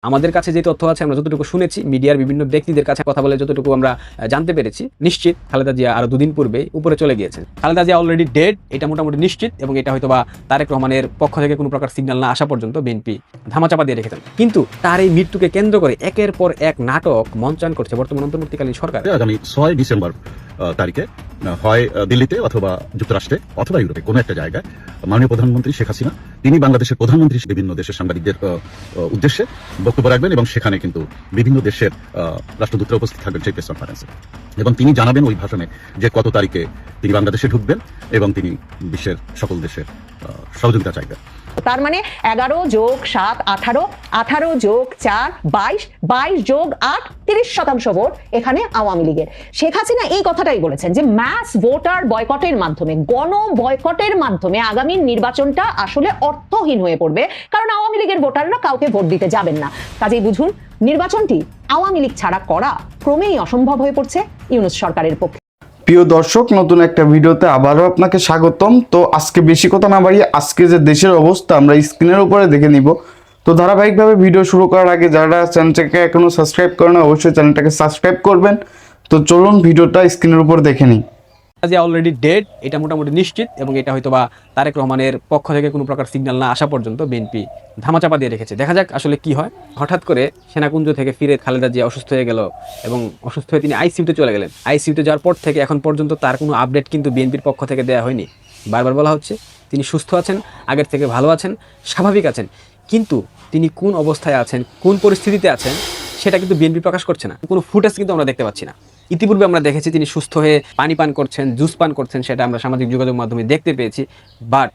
আমাদের কাছে যে তথ্য আছে আমরা যতটুকু শুনেছি, মিডিয়ার বিভিন্ন ব্যক্তিদের কাছে কথা বলে যতটুকু আমরা জানতে পেরেছি, নিশ্চিত খালেদা জিয়া আরো দুদিন পূর্বে উপরে চলে গিয়েছেন। খালেদা জিয়া অলরেডি ডেড, এটা মোটামুটি নিশ্চিত, এবং এটা হয়তোবা তারেক রহমানের পক্ষ থেকে কোনো প্রকার সিগন্যাল না আসা পর্যন্ত বিএনপি ধামাচাপা দিয়ে রেখেছেন। কিন্তু তার এই মৃত্যুকে কেন্দ্র করে একের পর এক নাটক মঞ্চায়ন করছে বর্তমান অন্তর্বর্তীকালীন সরকার। আগামী 6 ডিসেম্বর তারিখে হয় দিল্লিতে অথবা যুক্তরাষ্ট্রে অথবা ইউরোপে কোনো একটা জায়গায় মাননীয় প্রধানমন্ত্রী শেখ হাসিনা তিনি বাংলাদেশের প্রধানমন্ত্রী বিভিন্ন দেশের সাংবাদিকদের উদ্দেশ্যে বক্তব্য রাখবেন, এবং সেখানে কিন্তু বিভিন্ন দেশের রাষ্ট্রদূতরা উপস্থিত থাকবেন সেই প্রেস কনফারেন্সে, এবং তিনি জানাবেন ওই ভাষণে যে কত তারিখে তিনি বাংলাদেশে ঢুকবেন এবং তিনি বিশ্বের সকল দেশের সহযোগিতা চাইবেন। তার মানে 11 যোগ 7 18, 18 যোগ 4 22, 22 যোগ 8 30% ভোট এখানে আওয়ামী লীগের। শেখ হাসিনা এই কথাটাই বলেছেন যে ম্যাস ভোটার বয়কটের মাধ্যমে, গণ বয়কটের মাধ্যমে আগামী নির্বাচনটা আসলে অর্থহীন হয়ে পড়বে, কারণ আওয়ামী লীগের ভোটাররা কাউকে ভোট দিতে যাবেন না। কাজেই বুঝুন, নির্বাচনটি আওয়ামী লীগ ছাড়া করা ক্রমেই অসম্ভব হয়ে পড়ছে ইউনূস সরকারের পক্ষে। প্রিয় দর্শক, নতুন একটা ভিডিওতে আবারও আপনাকে স্বাগতম। তো আজকে বেশি কথা না বাড়িয়ে আজকে যে দেশের অবস্থা আমরা স্ক্রিনের উপরে দেখে নিব। তো ধারাবাহিকভাবে ভিডিও শুরু করার আগে যারা চ্যানেলটাকে এখনো সাবস্ক্রাইব করেন অবশ্যই চ্যানেলটাকে সাবস্ক্রাইব করবেন। তো চলুন ভিডিওটা স্ক্রিনের উপর দেখে নিই। জিয়া অলরেডি ডেড, এটা মোটামুটি নিশ্চিত, এবং এটা হয়তোবা তারেক রহমানের পক্ষ থেকে কোনো প্রকার সিগন্যাল না আসা পর্যন্ত বিএনপি ধামাচাপা দিয়ে রেখেছে। দেখা যাক আসলে কি হয়। হঠাৎ করে সেনাকুঞ্জ থেকে ফিরে খালেদা জিয়া অসুস্থ হয়ে গেল, এবং অসুস্থ হয়ে তিনি আইসিইউতে চলে গেলেন। আইসিইউতে যাওয়ার পর থেকে এখন পর্যন্ত তার কোনো আপডেট কিন্তু বিএনপির পক্ষ থেকে দেওয়া হয়নি। বারবার বলা হচ্ছে তিনি সুস্থ আছেন, আগের থেকে ভালো আছেন, স্বাভাবিক আছেন, কিন্তু তিনি কোন অবস্থায় আছেন, কোন পরিস্থিতিতে আছেন সেটা কিন্তু বিএনপি প্রকাশ করছে না। কোনো ফুটেজ কিন্তু আমরা দেখতে পাচ্ছি না। ইতিপূর্বে আমরা দেখেছি তিনি সুস্থ হয়ে পানি পান করছেন, জুস পান করছেন, সেটা আমরা সামাজিক যোগাযোগ মাধ্যমে দেখতে পেয়েছি। বাট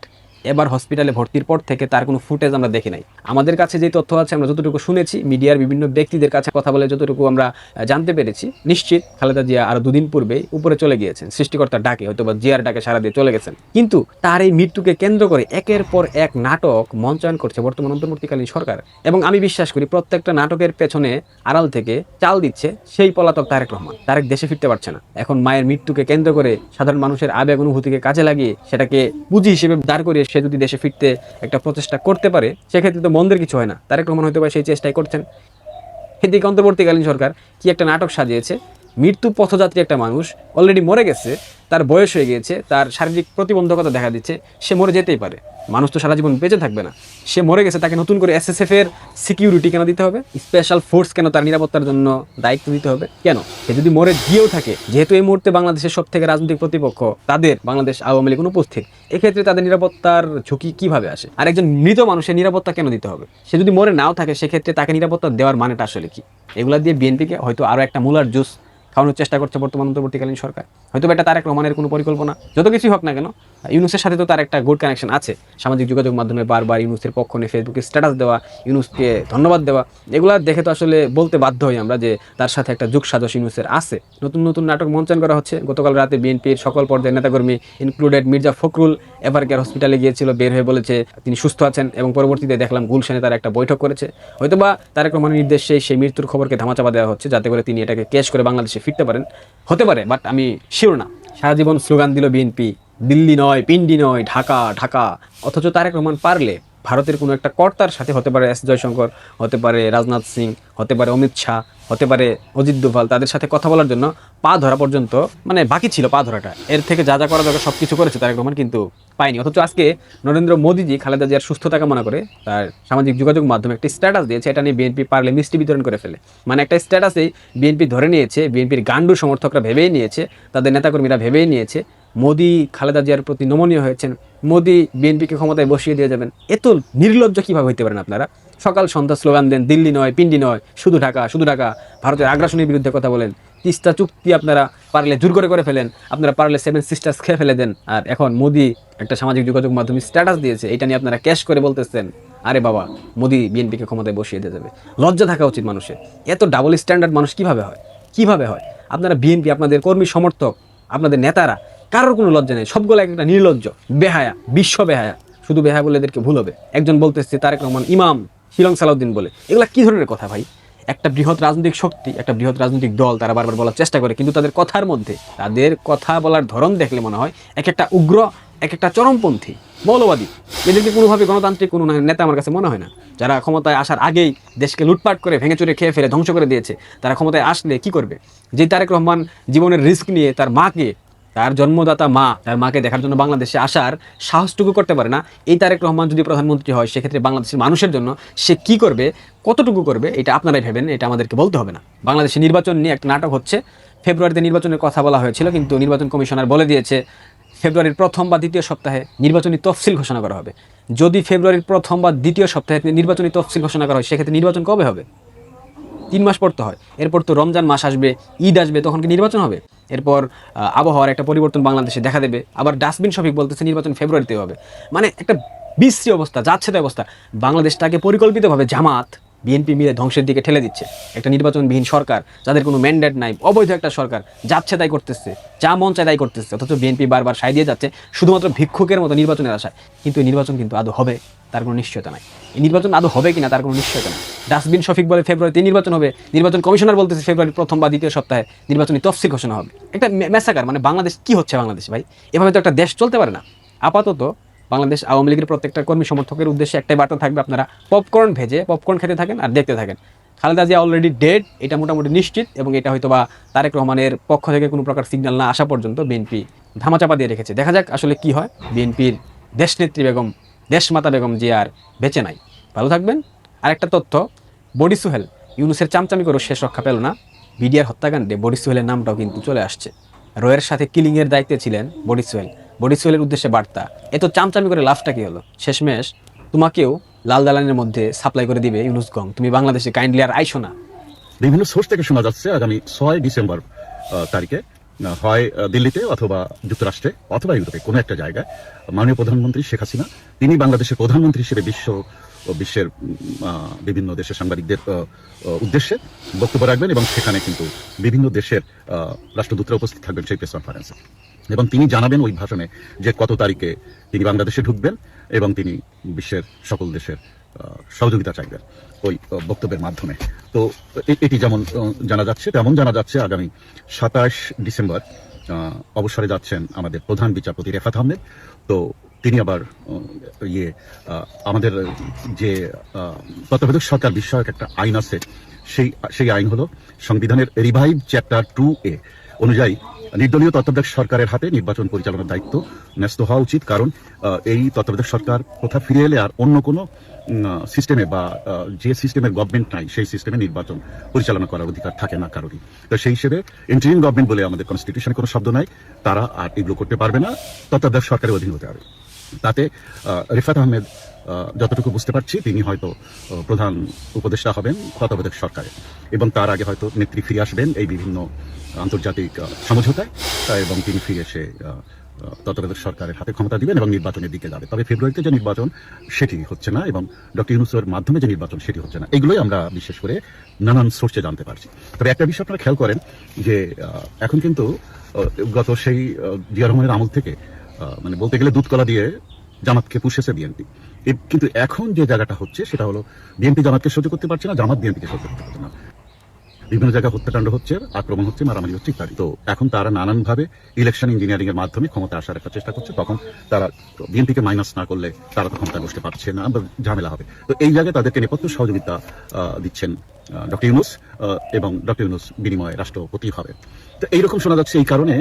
এবার হসপিটালে ভর্তির পর থেকে তার কোনো ফুটেজ আমরা দেখি নাই। আমাদের কাছে যে তথ্য আছে আমরা যতটুকু শুনেছি, মিডিয়ার বিভিন্ন ব্যক্তিদের কাছে কথা বলে যতটুকু আমরা জানতে পেরেছি, নিশ্চিত খালেদা জিয়া আরো দুদিন পূর্বেই উপরে চলে গিয়েছেন। সৃষ্টিকর্তার ডাকে, হয়তো বা জিয়ার ডাকে সারা দিয়ে চলে গেছেন। কিন্তু তার এই মৃত্যুকে কেন্দ্র করে একের পর এক নাটক মঞ্চায়ন করছে বর্তমান অন্তর্বর্তীকালীন সরকার, এবং আমি বিশ্বাস করি প্রত্যেকটা নাটকের পেছনে আড়াল থেকে চাল দিচ্ছে সেই পলাতক তারেক রহমান। তারেক দেশে ফিরতে পারছে না। এখন মায়ের মৃত্যুকে কেন্দ্র করে সাধারণ মানুষের আবেগ অনুভূতিকে কাজে লাগিয়ে সেটাকে পুঁজি হিসেবে দাঁড় করিয়ে সে যদি দেশে ফিরতে একটা প্রচেষ্টা করতে পারে, সেক্ষেত্রে তো মন্দের কিছু হয় না। তারেক রহমান হয়তো বা সেই চেষ্টাই করছেন। এদিকে অন্তর্বর্তীকালীন সরকার কি একটা নাটক সাজিয়েছে। মৃত্যু পথযাত্রী একটা মানুষ অলরেডি মরে গেছে, তার বয়স হয়ে গিয়েছে, তার শারীরিক প্রতিবন্ধকতা দেখা দিচ্ছে, সে মরে যেতেই পারে। মানুষ তো সারা জীবন বেঁচে থাকবে না। সে মরে গেছে, তাকে নতুন করে এসএসএফ এর সিকিউরিটি কেন দিতে হবে? স্পেশাল ফোর্স কেন তার নিরাপত্তার জন্য দায়িত্ব দিতে হবে? কেন? সে যদি মরে গিয়েও থাকে, যেহেতু এই মুহূর্তে বাংলাদেশের সব থেকে রাজনৈতিক প্রতিপক্ষ তাদের বাংলাদেশ আওয়ামী লীগ উপস্থিত, এক্ষেত্রে তাদের নিরাপত্তার ঝুঁকি কিভাবে আসে? আর একজন মৃত মানুষের নিরাপত্তা কেন দিতে হবে? সে যদি মরে নাও থাকে, সেক্ষেত্রে তাকে নিরাপত্তা দেওয়ার মানেটা আসলে কি? এগুলা দিয়ে বিএনপিকে হয়তো আরো একটা মুলার জুস খাওয়ানোর চেষ্টা করছে বর্তমান অন্তর্বর্তীকালীন সরকার। হয়তো এটা তারেক রহমানের কোনো পরিকল্পনা। যত কিছুই হোক না কেন, ইউনূসের সাথে তো তার একটা গুড কানেকশন আছে। সামাজিক যোগাযোগ মাধ্যমে বারবার ইউনূসের পক্ষ নিয়ে ফেসবুকে স্ট্যাটাস দেওয়া, ইউনূসকে ধন্যবাদ দেওয়া, এগুলা দেখে তো আসলে বলতে বাধ্য হই আমরা যে তার সাথে একটা যুগ সাজস ইউনূসের আছে। নতুন নতুন নাটক মঞ্চায়ন করা হচ্ছে। গতকাল রাতে বিএনপির সকল পর্যায়ের নেতাকর্মী ইনক্লুডেড মির্জা ফখরুল এভারকেয়ার হসপিটালে গিয়েছিল, বের হয়ে বলেছে তিনি সুস্থ আছেন, এবং পরবর্তীতে দেখলাম গুলশানে তার একটা বৈঠক করেছে। হয়তোবা তারেক রহমানের নির্দেশে সেই মৃত্যুর খবরকে ধামাচাপা দেওয়া হচ্ছে, যাতে করে তিনি এটাকে ক্যাশ করে বাংলাদেশে ফিরতে পারেন। হতে পারে, বাট আমি শিওর না। সারা জীবন স্লোগান দিল বিএনপি, দিল্লি নয়, পিন্ডি নয়, ঢাকা ঢাকা। অথচ তারেক রহমান পারলে ভারতের কোনো একটা কর্তার সাথে, হতে পারে এস জয়শঙ্কর, হতে পারে রাজনাথ সিং, হতে পারে অমিত শাহ, হতে পারে অজিত দোভাল, তাদের সাথে কথা বলার জন্য পা ধরা পর্যন্ত মানে বাকি ছিল পা ধরাটা। এর থেকে যা যা করা দরকার সব কিছু করেছে তারেক রহমান, কিন্তু পায়নি। অথচ আজকে নরেন্দ্র মোদীজি খালেদা জিয়ার সুস্থতা কামনা করে তার সামাজিক যোগাযোগ মাধ্যমে একটা স্ট্যাটাস দিয়েছে। এটা নিয়ে বিএনপি পারলে মিষ্টি বিতরণ করে ফেলে। মানে একটা স্ট্যাটাসেই বিএনপি ধরে নিয়েছে, বিএনপির গান্ডু সমর্থকরা ভেবেই নিয়েছে, তাদের নেতাকর্মীরা ভেবেই নিয়েছে মোদী খালেদা জিয়ার প্রতি নমনীয় হয়েছেন, মোদী বিএনপিকে ক্ষমতায় বসিয়ে দিয়ে যাবেন। এত নির্লজ্জ কীভাবে হইতে পারেন আপনারা? সকাল সন্ধ্যা স্লোগান দেন, দিল্লি নয়, পিন্ডি নয়, শুধু ঢাকা শুধু ঢাকা। ভারতের আগ্রাসনের বিরুদ্ধে কথা বলেন। তিস্তা চুক্তি আপনারা পারলে জোর করে ফেলেন, আপনারা পারলে 7 সিস্টার্স খেয়ে ফেলে দেন। আর এখন মোদী একটা সামাজিক যোগাযোগ মাধ্যমে স্ট্যাটাস দিয়েছে, এটা নিয়ে আপনারা ক্যাশ করে বলতেছেন আরে বাবা মোদী বিএনপিকে ক্ষমতায় বসিয়ে দিয়ে যাবে। লজ্জা থাকা উচিত মানুষের। এত ডাবল স্ট্যান্ডার্ড মানুষ কিভাবে হয়? কিভাবে হয়? আপনারা বিএনপি, আপনাদের কর্মী সমর্থক, আপনাদের নেতারা, কারোর কোনো লজ্জা নেই। সবগুলো একটা নির্লজ্জ, বেহায়া, বিশ্ব বেহায়া। শুধু বেহায়া বলে এদেরকে ভুল হবে। একজন বলতেছে তারেক রহমান ইমাম, শিলং সালাউদ্দিন বলে। এগুলা কি ধরনের কথা ভাই? একটা বৃহৎ রাজনৈতিক শক্তি, একটা বৃহৎ রাজনৈতিক দল, তারা বারবার বলার চেষ্টা করে, কিন্তু তাদের কথার মধ্যে, তাদের কথা বলার ধরন দেখলে মনে হয় এক একটা উগ্র এক একটা চরমপন্থী মৌলবাদী, এদেরকে কোনোভাবে গণতান্ত্রিক কোনো নেতা আমার কাছে মনে হয় না। যারা ক্ষমতায় আসার আগেই দেশকে লুটপাট করে ভেঙে চুরে খেয়ে ফেলে ধ্বংস করে দিয়েছে, তারা ক্ষমতায় আসলে কি করবে? যে তারেক রহমান জীবনের রিস্ক নিয়ে তার মাকে, তার জন্মদাতা মা, তার মাকে দেখার জন্য বাংলাদেশে আসার সাহসটুকু করতে পারে না, এই তারেক রহমান যদি প্রধানমন্ত্রী হয় সেক্ষেত্রে বাংলাদেশের মানুষের জন্য সে কি করবে, কতটুকু করবে, এটা আপনারাই ভেবেন, এটা আমাদেরকে বলতে হবে না। বাংলাদেশে নির্বাচন নিয়ে একটা নাটক হচ্ছে। ফেব্রুয়ারিতে নির্বাচনের কথা বলা হয়েছিল, কিন্তু নির্বাচন কমিশনার বলে দিয়েছে ফেব্রুয়ারির প্রথম বা দ্বিতীয় সপ্তাহে নির্বাচনী তফসিল ঘোষণা করা হবে। যদি ফেব্রুয়ারির প্রথম বা দ্বিতীয় সপ্তাহে নির্বাচনী তফসিল ঘোষণা করা হয়, সেক্ষেত্রে নির্বাচন কবে হবে? 3 মাস পর তো হয়। এরপর তো রমজান মাস আসবে, ঈদ আসবে, তখন কি নির্বাচন হবে? এরপর আবহাওয়ার একটা পরিবর্তন বাংলাদেশে দেখা দেবে। আবার ডাস্টবিন শফিক বলতেছে নির্বাচন ফেব্রুয়ারিতে হবে। মানে একটা বিশ্রী অবস্থা, যাচ্ছে তাই অবস্থা। বাংলাদেশটাকে পরিকল্পিতভাবে জামাত, বিএনপি মিলে ধ্বংসের দিকে ঠেলে দিচ্ছে। একটা নির্বাচনবিহীন সরকার, যাদের কোনো ম্যান্ডেট নাই, অবৈধ একটা সরকার, যাচ্ছে তাই করতেছে, যা মন চায় তাই করতেছে। অথচ বিএনপি বারবার সায় দিয়ে যাচ্ছে শুধুমাত্র ভিক্ষুকের মতো নির্বাচনের আশায়। কিন্তু এই নির্বাচন কিন্তু আদৌ হবে তার কোনো নিশ্চয়তা নাই। এই নির্বাচন আদৌ হবে কিনা তার কোনো নিশ্চয়তা নাই। ডাস্টবিন শফিক বলে ফেব্রুয়ারিতে নির্বাচন হবে, নির্বাচন কমিশনার বলতেছে ফেব্রুয়ারির প্রথম বা দ্বিতীয় সপ্তাহে নির্বাচনী তফসিল ঘোষণা হবে। একটা মেসাকার। মানে বাংলাদেশ কি হচ্ছে? বাংলাদেশ ভাই, এভাবে তো একটা দেশ চলতে পারে না। আপাতত বাংলাদেশ আওয়ামী লীগের প্রত্যেকটা কর্মী সমর্থকের উদ্দেশ্যে একটাই বার্তা থাকবে, আপনারা পপকর্ন ভেজে পপকর্ন খেতে থাকেন আর দেখতে থাকেন। খালেদা জিয়া অলরেডি ডেড, এটা মোটামুটি নিশ্চিত, এবং এটা হয়তো বা তারেক রহমানের পক্ষ থেকে কোনো প্রকার সিগন্যাল না আসা পর্যন্ত বিএনপি ধামাচাপা দিয়ে রেখেছে। দেখা যাক আসলে কি হয়। বিএনপির দেশনেত্রী বেগম, দেশমাতা বেগম জিয়া আর বেঁচে নাই। ভালো থাকবেন। আরেকটা তথ্য, বডি সোহেল ইউনুসের চামচামি করে শেষ রক্ষা পেল না। বিডিআর হত্যাকাণ্ডে বডি সোহেলের নামটাও কিন্তু চলে আসছে। রয়ের সাথে কিলিংয়ের দায়িত্বে ছিলেন বডি সোহেল। বডি সোহেলের উদ্দেশ্যে বার্তা, এত চামচামি করে লাভটা কি হলো? শেষমেশ তোমাকেও লাল দালানের মধ্যে সাপ্লাই করে দিবে ইউনুস গং। তুমি বাংলাদেশে কাইন্ডলি আর আইসো না। বিভিন্ন সোর্স থেকে শোনা যাচ্ছে আগামী 6 ডিসেম্বর তারিখে হয় দিল্লিতে অথবা যুক্তরাষ্ট্রে অথবা ইউরোপে কোনো একটা জায়গায় মাননীয় প্রধানমন্ত্রী শেখ হাসিনা, তিনি বাংলাদেশের প্রধানমন্ত্রী হিসেবে বিশ্বের বিভিন্ন দেশের সাংবাদিকদের উদ্দেশ্যে বক্তব্য রাখবেন, এবং সেখানে কিন্তু বিভিন্ন দেশের রাষ্ট্রদূতরা উপস্থিত থাকবেন সেই প্রেস কনফারেন্সে। এবং তিনি জানাবেন ওই ভাষণে যে কত তারিখে তিনি বাংলাদেশে ঢুকবেন, এবং তিনি বিশ্বের সকল দেশের সহযোগিতা চাইবেন ওই বক্তব্যের মাধ্যমে। তো এটি যেমন জানা যাচ্ছে, তেমন জানা যাচ্ছে আগামী 27 ডিসেম্বর অবসরে যাচ্ছেন আমাদের প্রধান বিচারপতি রেফাত আহমেদ। তো তিনি আবার আমাদের যে তত্ত্বাবধায়ক সরকার বিষয়ক একটা আইন আছে, সেই আইন হলো সংবিধানের রিভাইভ চ্যাপ্টার 2A অনুযায়ী নির্দলীয় তত্ত্বাবধায়ক সরকারের হাতে নির্বাচন পরিচালনার দায়িত্ব ন্যস্ত হওয়া উচিত। কারণ এই তত্ত্বাবধায়ক সরকার কোথা ফিরে এলে আর অন্য কোনো সিস্টেমে বা যে সিস্টেমের গভর্নমেন্ট নাই সেই সিস্টেমে নির্বাচন পরিচালনা করার অধিকার থাকে না কারোরই। তো সেই হিসেবে ইন্টারিম গভর্নমেন্ট বলে আমাদের কনস্টিটিউশনে কোনো শব্দ নাই, তারা আর এগুলো করতে পারবে না, তত্ত্বাবধায়ক সরকারের অধীন হতে হবে। তাতে রেফাত আহমেদ যতটুকু বুঝতে পারছি তিনি হয়তো প্রধান উপদেষ্টা হবেন তত্ত্বাবধায়ক সরকারে, এবং তার আগে হয়তো নেত্রী ফিরে আসবেন এই বিভিন্ন আন্তর্জাতিক সমঝোতায়, এবং তিনি ফিরে এসে তত্ত্বাবধায়ক সরকারের হাতে ক্ষমতা দিবেন এবং নির্বাচনের দিকে যাবে। তবে ফেব্রুয়ারিতে যে নির্বাচন সেটি হচ্ছে না, এবং ডক্টর ইউনূসের মাধ্যমে যে নির্বাচন সেটি হচ্ছে না। এগুলোই আমরা বিশেষ করে নানান সোর্সে জানতে পারছি। তবে একটা বিষয় আপনারা খেয়াল করেন যে এখন কিন্তু গত সেই জিয়া রহমানের আমল থেকে মানে বলতে গেলে দুধ কলা দিয়ে জামাতকে পুষেছে বিএনপি। কিন্তু এখন যে জায়গাটা হচ্ছে সেটা হলো বিএনপি জামাতকে সহ্য করতে পারছে না, জামাত বিএনপিকে সহ্য করতে পারছে না। বিভিন্ন জায়গায় হত্যাকাণ্ড হচ্ছে, আক্রমণ হচ্ছে, মারামারি হচ্ছে ইত্যাদি। তো এখন তারা নানানভাবে ইলেকশন ইঞ্জিনিয়ারিং এর মাধ্যমে ক্ষমতা আসার একটা চেষ্টা করছে। তখন তারা বিএনপিকে মাইনাস না করলে তারা তো ক্ষমতা বসতে পারছে না, ঝামেলা হবে। তো এই জায়গায় তাদেরকে নেপথ্য সহযোগিতা দিচ্ছেন ডক্টর ইউনূস, এবং ডক্টর ইউনূস বিনিময়ে রাষ্ট্রপতি হবে। তো এইরকম শোনা যাচ্ছে। এই কারণে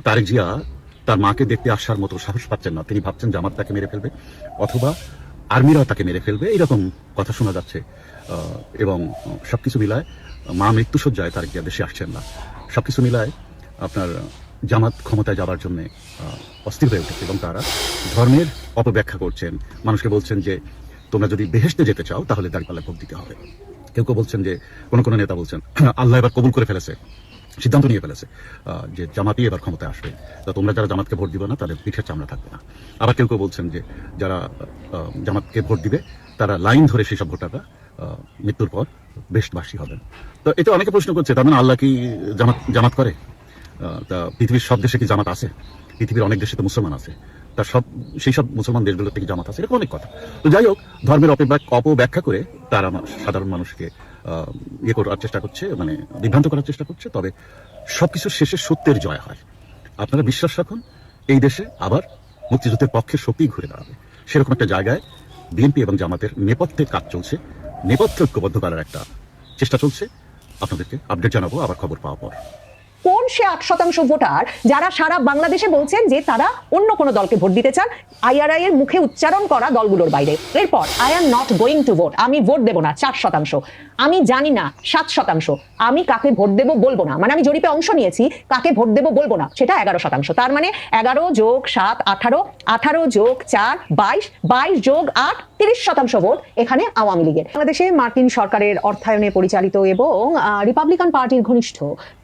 তারেক জিয়া তার মাকে দেখতে আসার মতো সাহস পাচ্ছেন না। তিনি ভাবছেন জামাত তাকে মেরে ফেলবে অথবা আর্মিরা তাকে মেরে ফেলবে, এইরকম কথা শোনা যাচ্ছে। এবং সবকিছু মিলায় মা মৃত্যুসজ্জায় তারেক জিয়া দেশে আসছেন না। সবকিছু মিলায় আপনার জামাত ক্ষমতায় যাবার জন্য অস্থির হয়ে উঠেছে, এবং তারা ধর্মের অপব্যাখ্যা করছেন। মানুষকে বলছেন যে তোমরা যদি বেহেশতে যেতে চাও তাহলে দাঁড়িপাল্লায় ভোট দিতে হবে। কেউ কেউ বলছেন যে কোনো নেতা বলছেন আল্লাহ এবার কবুল করে ফেলেছে, সিদ্ধান্ত নিয়ে ফেলেছে যে জামাতই এবার ক্ষমতায় আসবে, তা তোমরা যারা জামাতকে ভোট দিবে না তাদের পিঠের চামড়া থাকবে না। আবার কেউ কেউ বলছেন যে যারা জামাতকে ভোট দিবে তারা লাইন ধরে সেই সব ভোটাররা মৃত্যুর পর বেশবাসী হবেন। তো এটা অনেকে প্রশ্ন করছে, তার মানে আল্লাহ কি জামাত করে? তা পৃথিবীর সব দেশে কি জামাত আছে? পৃথিবীর অনেক দেশে তো মুসলমান আছে, তার সেই সব মুসলমান দেশগুলো থেকে জামাত আছে, এরকম অনেক কথা। তো যাই হোক, ধর্মের অপব্যাখ্যা করে তারা সাধারণ মানুষকে ইয়ে করার চেষ্টা করছে, মানে বিভ্রান্ত করার চেষ্টা করছে। তবে সবকিছুর শেষে সত্যের জয় হয়। আপনারা বিশ্বাস রাখুন, এই দেশে আবার মুক্তিযুদ্ধের পক্ষের শক্তি ঘুরে দাঁড়াবে। সেরকম একটা জায়গায় বিএনপি এবং জামাতের নেপথ্যে কাজ চলছে, নেপথ্য ঐক্যবদ্ধ করার একটা চেষ্টা চলছে। আপনাদেরকে আপডেট জানাবো আবার খবর পাওয়ার পর। কোন সে 8% ভোটার যারা সারা বাংলাদেশে বলছেন যে তারা অন্য কোনো দলকে ভোট দিতে চান, আইআরআই এর মুখে উচ্চারণ করা দলগুলোর বাইরে। এরপর I am not going to vote, আমি ভোট দেবো না 4%, আমি জানি না 7%, আমি কাকে ভোট দেবো বলবো না, মানে আমি জরিপে অংশ নিয়েছি, কাকে ভোট দেবো বলবো না, সেটা 11%। তার মানে 11 যোগ 7 18, 18 যোগ 4 22, 22 যোগ 8 30% ভোট এখানে আওয়ামী লীগের। বাংলাদেশে মার্কিন সরকারের অর্থায়নে পরিচালিত এবং রিপাবলিকান পার্টির ঘনিষ্ঠ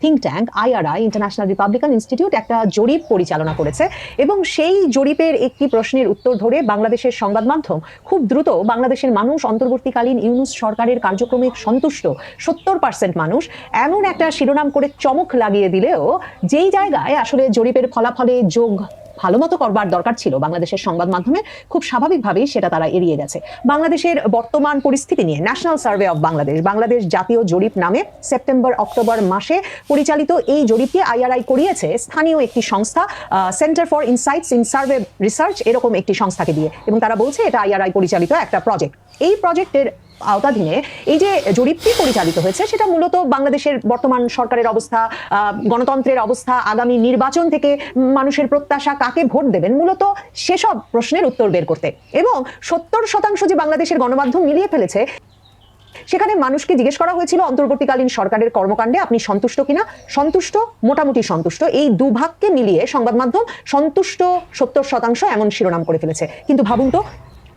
think tank IRI, international Republican institute, একটা জরিপ পরিচালনা করেছে এবং সেই জরিপের একটি প্রশ্নের উত্তর ধরে বাংলাদেশের সংবাদ মাধ্যম খুব দ্রুত বাংলাদেশের মানুষ অন্তর্বর্তীকালীন ইউনূস সরকারের কার্যক্রমে সন্তুষ্ট 70% মানুষ এমন একটা শিরোনাম করে চমক লাগিয়ে দিলেও যেই জায়গায় আসলে জরিপের ফলাফলে যোগ ভালো মতো করবার দরকার ছিল বাংলাদেশের সংবাদ মাধ্যমে, খুব স্বাভাবিকভাবেই সেটা তারা এড়িয়ে গেছে। বাংলাদেশের বর্তমান পরিস্থিতি নিয়ে national survey of Bangladesh, Bangladesh জাতীয় জরিপ নামে সেপ্টেম্বর অক্টোবর মাসে পরিচালিত এই জরিপটি আইআরআই করিয়েছে স্থানীয় একটি সংস্থা, centre for insights in survey research, এরকম একটি সংস্থাকে দিয়ে, এবং তারা বলছে এটা আইআরআই পরিচালিত একটা প্রজেক্ট। এই প্রজেক্টের আওতাধীনে এই যে জরিপটি পরিচালিত হয়েছে সেটা মূলত বাংলাদেশের বর্তমান সরকারের অবস্থা, গণতন্ত্রের অবস্থা, আগামী নির্বাচন থেকে মানুষের প্রত্যাশা, কাকে ভোট দেবেন, মূলত সেসব প্রশ্নের উত্তর বের করতে। এবং 70% যে বাংলাদেশের গণমাধ্যম মিলিয়ে ফেলেছে, সেখানে মানুষকে জিজ্ঞেস করা হয়েছিল অন্তর্বর্তীকালীন সরকারের কর্মকাণ্ডে আপনি সন্তুষ্ট কিনা। সন্তুষ্ট, মোটামুটি সন্তুষ্ট, এই দুভাগকে মিলিয়ে সংবাদ মাধ্যম সন্তুষ্ট 70% এমন শিরোনাম করে ফেলেছে। কিন্তু ভাবুন তো,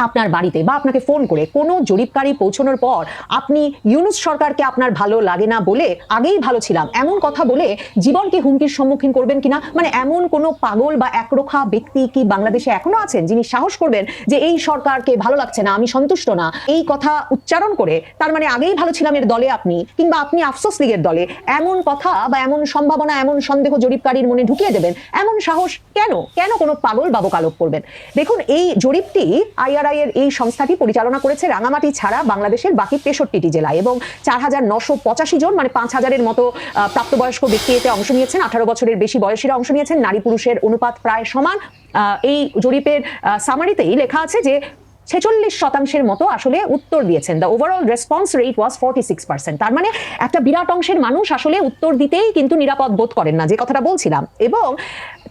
আপনার বাড়িতে বা আপনাকে ফোন করে কোনো জরিপকারী পৌঁছানোর পর আপনি ইউনূস সরকারকে আপনার ভালো লাগে না বলে, আগেই ভালো ছিলাম এমন কথা বলে জীবনকে হুমকির সম্মুখীন করবেন কিনা? মানে এমন কোনো পাগল বা একরোখা ব্যক্তি কি বাংলাদেশে এখনো আছেন যিনি সাহস করবেন যে এই সরকারকে ভালো লাগছে না, আমি সন্তুষ্ট না, এই কথা উচ্চারণ করে তার মানে আগেই ভালো ছিলাম এর দলে আপনি, কিংবা আপনি আফসোস লীগের দলে, এমন কথা বা এমন সম্ভাবনা, এমন সন্দেহ জরিপকারীর মনে ঢুকিয়ে দেবেন? এমন সাহস কেন কোনো পাগল বা বোকালোক করবেন? দেখুন, এই জরিপটি আইআরআই এর এই সংস্থাটি পরিচালনা করেছে রাঙামাটি ছাড়া বাংলাদেশের বাকি 63টি জেলায়, এবং 4985 জন, মানে 5000-এর মতো প্রাপ্তবয়স্ক ব্যক্তি এতে অংশ নিয়েছেন। 18 বছরের বেশি বয়সীরা অংশ নিয়েছেন। নারী পুরুষের অনুপাত প্রায় সমান। এই জরিপের সামারিতেই লেখা আছে যে 46% মতো আসলে উত্তর দিয়েছেন। The overall response rate was 46%। তার মানে একটা বিরাট অংশের মানুষ আসলে উত্তর দিতেই কিন্তু নিরাপদ বোধ করেন না, যে কথাটা বলছিলাম। এবং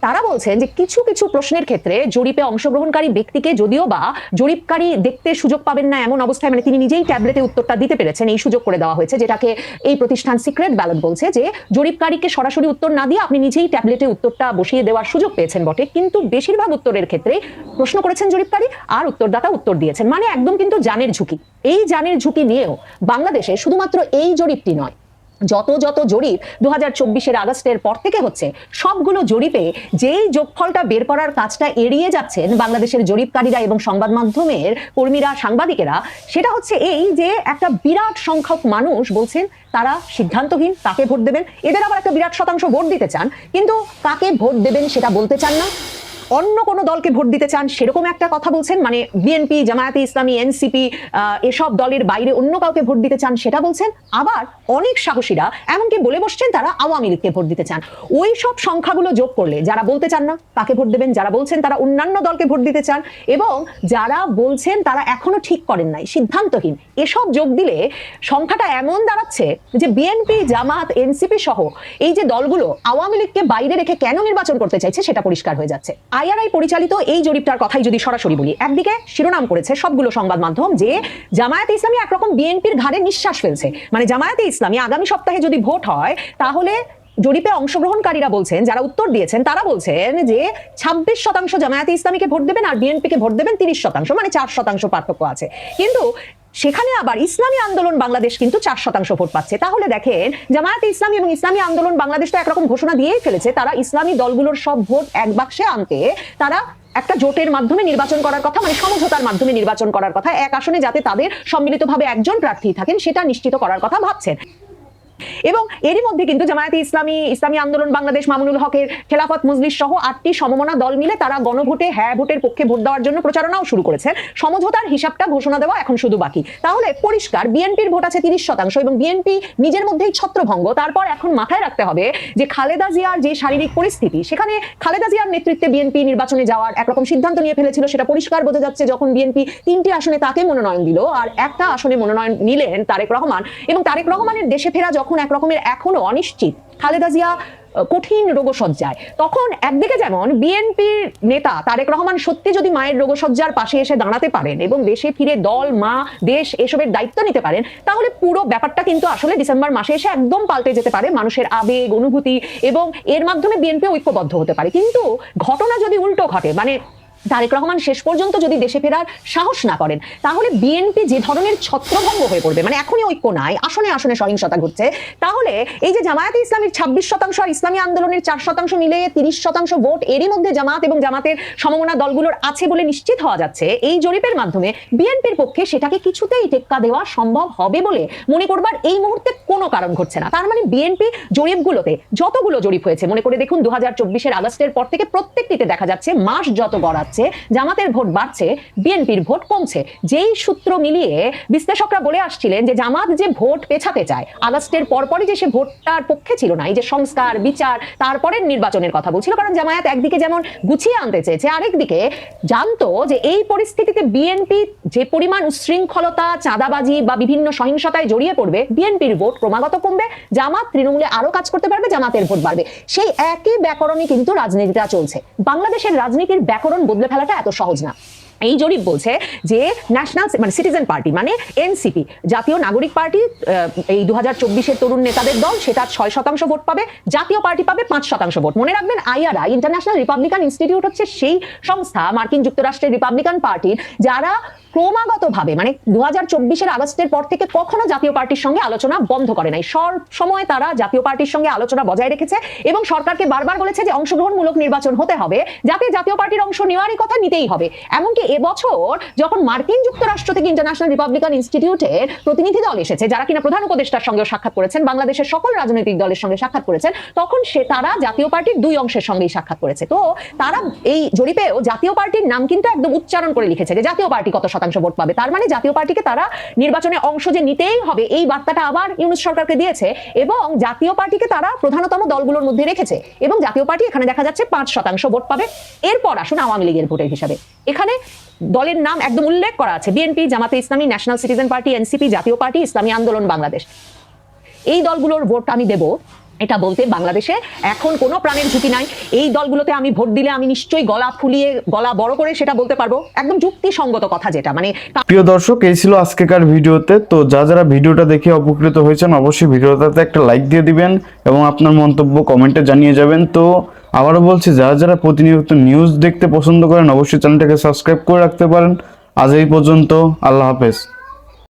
তারা বলছেন যে কিছু কিছু প্রশ্নের ক্ষেত্রে জরিপে অংশগ্রহণকারী ব্যক্তিকে যদিও বা জরিপকারী দেখতে সুযোগ পাবেন না এমন অবস্থায়, মানে তিনি নিজেই ট্যাবলেটে উত্তরটা দিতে পেরেছেন, এই সুযোগ করে দেওয়া হয়েছে, যেটাকে এই প্রতিষ্ঠান সিক্রেট ব্যালট বলছে, যে জরিপকারীকে সরাসরি উত্তর না দিয়ে আপনি নিজেই ট্যাবলেটে উত্তরটা বসিয়ে দেওয়ার সুযোগ পেয়েছেন বটে, কিন্তু বেশিরভাগ উত্তরের ক্ষেত্রে প্রশ্ন করেছেন জরিপকারী আর উত্তরদাতা উত্তর দিয়েছেন। মানে একদম কিন্তু জানের ঝুঁকি। এই জানের ঝুঁকি নিয়েও বাংলাদেশে শুধুমাত্র এই জরিপটি নয়, যত জরিপ 2024-এর আগস্টের পর থেকে হচ্ছে, সবগুলো জরিপে যেই যোগফলটা বের করার কাজটা এড়িয়ে যাচ্ছেন বাংলাদেশের জরিপকারীরা এবং সংবাদ মাধ্যমের কর্মীরা, সাংবাদিকেরা, সেটা হচ্ছে এই যে একটা বিরাট সংখ্যক মানুষ বলছেন তারা সিদ্ধান্তহীন কাকে ভোট দেবেন। এদের আবার একটা বিরাট শতাংশ ভোট দিতে চান, কিন্তু কাকে ভোট দেবেন সেটা বলতে চান না। অন্য কোনো দলকে ভোট দিতে চান সেরকম একটা কথা বলছেন, মানে বিএনপি, জামায়াতে ইসলামী, এনসিপি, এসব দলের বাইরে অন্য কাউকে ভোট দিতে চান সেটা বলছেন। আবার অনেক সাহসীরা এমনকি বলে বসছেন তারা আওয়ামী লীগকে ভোট দিতে চান। ওই সব সংখ্যাগুলো যোগ করলে যারা বলতে চান না কাকে ভোট দেবেন, যারা বলছেন তারা অন্যান্য দলকে ভোট দিতে চান, এবং যারা বলছেন তারা এখনো ঠিক করেন নাই, সিদ্ধান্তহীন, এসব যোগ দিলে সংখ্যাটা এমন দাঁড়াচ্ছে যে বিএনপি, জামাত, এনসিপি সহ এই যে দলগুলো আওয়ামী লীগকে বাইরে রেখে কেন নির্বাচন করতে চাইছে সেটা পরিষ্কার হয়ে যাচ্ছে। আইআরআই পরিচালিত এই জরিপটার কথাই যদি সরাসরি বলি, একদিকে শিরোনাম করেছে সবগুলো সংবাদ মাধ্যম যে জামায়াতে ইসলামী একরকম বিএনপির ঘাড়ে নিঃশ্বাস ফেলছে, মানে জামায়াতে ইসলামী আগামী সপ্তাহে যদি ভোট হয় তাহলে জরিপে অংশগ্রহণকারীরা বলছেন, যারা উত্তর দিয়েছেন তারা বলছেন যে 26% জামায়াতে ইসলামীকে ভোট দেবেন আর বিএনপিকে ভোট দেবেন 30%, মানে 4% পার্থক্য আছে। কিন্তু সেখানে আবার ইসলামী আন্দোলন বাংলাদেশ কিন্তু 4% ভোট পাচ্ছে। তাহলে দেখেন, জামায়াতে ইসলামী এবং ইসলামী আন্দোলন বাংলাদেশ তো একরকম ঘোষণা দিয়েই ফেলেছে তারা ইসলামী দলগুলোর সব ভোট এক বাক্সে আনতে তারা একটা জোটের মাধ্যমে নির্বাচন করার কথা, মানে সমঝোতার মাধ্যমে নির্বাচন করার কথা, এক আসনে যাতে তাদের সম্মিলিতভাবে একজন প্রার্থী থাকেন সেটা নিশ্চিত করার কথা ভাবছেন। এবং এরই মধ্যে কিন্তু জামায়াতে ইসলামী, ইসলামী আন্দোলন বাংলাদেশ, মামুনুল হকের, খেলাফত মজলিস সহ 8টি সমমনা দল মিলে তারা গণভোটে হ্যাঁ ভোটের পক্ষে ভোট দেওয়ার জন্য প্রচারণাও শুরু করেছে। সমঝোতার হিসাবটা ঘোষণা দেওয়া এখন শুধু বাকি। তাহলে পরিষ্কার বিএনপির ভোট আছে 30% এবং বিএনপি নিজের মধ্যেই ছত্রভঙ্গ। তারপর এখন মাথায় রাখতে হবে যে খালেদা জিয়ার যে শারীরিক পরিস্থিতি, সেখানে খালেদা জিয়ার নেতৃত্বে বিএনপি নির্বাচনে যাওয়ার একরকম সিদ্ধান্ত নিয়ে ফেলেছিল। সেটা পরিষ্কার বোঝা যাচ্ছে যখন বিএনপি 3টি আসনে তাকে মনোনয়ন দিল আর একটা আসনে মনোনয়ন নিলেন তারেক রহমান। এবং তারেক রহমানের দেশে ফেরা যখন একরকমের এখনো অনিশ্চিত, খালেদা জিয়া কঠিন রোগসজ্জায়, তখন একদিকে যেমন বিএনপির নেতা তারেক রহমান সত্যি যদি মায়ের রোগসজ্জার পাশে এসে দাঁড়াতে পারেন এবং দেশে ফিরে দল, মা, দেশ এসবের দায়িত্ব নিতে পারেন, তাহলে পুরো ব্যাপারটা কিন্তু আসলে ডিসেম্বর মাসে এসে একদম পাল্টে যেতে পারে। মানুষের আবেগ, অনুভূতি এবং এর মাধ্যমে বিএনপি ঐক্যবদ্ধ হতে পারে। কিন্তু ঘটনা যদি উল্টো ঘটে, মানে তারেক রহমান শেষ পর্যন্ত যদি দেশে ফেরার সাহস না করেন, তাহলে বিএনপি যে ধরনের ছত্রভঙ্গ হয়ে পড়বে, মানে এখনই ঐক্য নাই, আসনে আসনে সহিংসতা ঘটছে, তাহলে এই যে জামায়াতে ইসলামীর 26% আর ইসলামী আন্দোলনের 4% মিলে 30% ভোট এরই মধ্যে জামাত এবং জামাতের সমমনা দলগুলোর আছে বলে নিশ্চিত হওয়া যাচ্ছে, এই জরিপের মাধ্যমে বিএনপির পক্ষে সেটাকে কিছুতেই টেক্কা দেওয়া সম্ভব হবে বলে মনে করবার এই মুহূর্তে কোনো কারণ ঘটছে না। তার মানে বিএনপি জরিপগুলোতে, যতগুলো জরিপ হয়েছে মনে করে দেখুন, 2024 আগস্টের পর থেকে প্রত্যেকটিতে দেখা যাচ্ছে মাস যত গড়াচ্ছে জামাতের ভোট বাড়ছে, বিএনপির ভোট কমছে। যেই সূত্র মিলিয়ে বিশ্লেষকরা বলে আসছিলেন যে জামাত যে ভোট পেছাতে চায়, আগস্টের পরপরই যে সে ভোটটার পক্ষে ছিল না, এই যে সংস্কার, বিচার, তারপরের নির্বাচনের কথা বলছিল, কারণ জামায়াত একদিকে যেমন গুছিয়ে আনতে চেয়েছে, আরেকদিকে জানতো যে এই পরিস্থিতিতে বিএনপি যে পরিমাণ উশৃঙ্খলতা, চাঁদাবাজি বা বিভিন্ন সহিংসতায় জড়িয়ে পড়বে, বিএনপির ভোট ক্রমাগত কমবে, জামাত তৃণমূলে আরো কাজ করতে পারবে, জামাতের ভোট বাড়বে। সেই একই ব্যাকরণই কিন্তু রাজনীতিটা চলছে। বাংলাদেশের রাজনীতির ব্যাকরণ বদলে ফেলাটা এত সহজ না। এই জরিপ বলছে যে ন্যাশনাল মানে সিটিজেন পার্টি মানে এনসিপি, জাতীয় নাগরিক পার্টি, এই 2024-এর তরুণ নেতাদের দল, সেটা 6% ভোট পাবে, জাতীয় পার্টি পাবে 5% ভোট। মনে রাখবেন, আইআরআই, ইন্টারন্যাশনাল রিপাবলিকান ইনস্টিটিউট হচ্ছে সেই সংস্থা মার্কিন যুক্তরাষ্ট্রের রিপাবলিকান পার্টির, যারা ক্রমাগতভাবে মানে 2024-এর আগস্টের পর থেকে কখনো জাতীয় পার্টির সঙ্গে আলোচনা বন্ধ করে নাই। সব সময় তারা জাতীয় পার্টির সঙ্গে আলোচনা বজায় রেখেছে এবং সরকারকে বারবার বলেছে যে অংশগ্রহণমূলক নির্বাচন হতে হবে, যাতে জাতীয় পার্টির অংশ নেওয়ারই কথা নিতেই হবে। এমনকি এবছর যখন মার্কিন যুক্তরাষ্ট্র থেকে ইন্টারন্যাশনাল রিপাবলিকান ইনস্টিটিউটের প্রতিনিধি দল এসেছে, যারা কিনা প্রধান উপদেষ্টার সঙ্গে সাক্ষাৎ করেছেন, বাংলাদেশের সকল রাজনৈতিক দলের সঙ্গে সাক্ষাৎ করেছেন, তখন তারা জাতীয় পার্টির 2 অংশের সঙ্গেই সাক্ষাৎ করেছে। তো তারা এই জরিপেও জাতীয় পার্টির নাম কিন্তু একদম উচ্চারণ করে লিখেছে যে জাতীয় পার্টি কত শতাংশ ভোট পাবে। তার মানে জাতীয় পার্টিকে তারা নির্বাচনে অংশ যে নিতেই হবে, এই বার্তাটা আবার ইউনূস সরকারকে দিয়েছে এবং জাতীয় পার্টিকে তারা প্রধানতম দলগুলোর মধ্যে রেখেছে এবং জাতীয় পার্টি এখানে দেখা যাচ্ছে 5% ভোট পাবে। এরপর আসুন আওয়ামী লীগের ভোটের হিসাবে। এখানে দলের নাম একদম উল্লেখ করা আছে, বিএনপি, জামাতে ইসলামী, ন্যাশনাল সিটিজেন পার্টি, এনসিপি, জাতীয় পার্টি, ইসলামী আন্দোলন বাংলাদেশ। এই দলগুলোর ভোট আমি দেব এটা বলতে বাংলাদেশে এখন কোনো প্রাণের ঝুঁকি নাই। এই দলগুলোতে আমি ভোট দিলে আমি নিশ্চয়ই গলা ফুলিয়ে, গলা বড় করে সেটা বলতে পারবো, একদম যুক্তিসঙ্গত কথা যেটা। মানে প্রিয় দর্শক, এই ছিল আজকেকার ভিডিওতে। তো যারা ভিডিওটা দেখে উপকৃত হয়েছেন অবশ্যই ভিডিওটাতে একটা লাইক দিয়ে দিবেন এবং আপনার মন্তব্য কমেন্টে জানিয়ে যাবেন। তো আবারও বলছি, যারা প্রতিনিয়ত নিউজ দেখতে পছন্দ করেন অবশ্যই চ্যানেলটাকে সাবস্ক্রাইব করে রাখতে পারেন। আজ এই পর্যন্ত, আল্লাহ হাফেজ।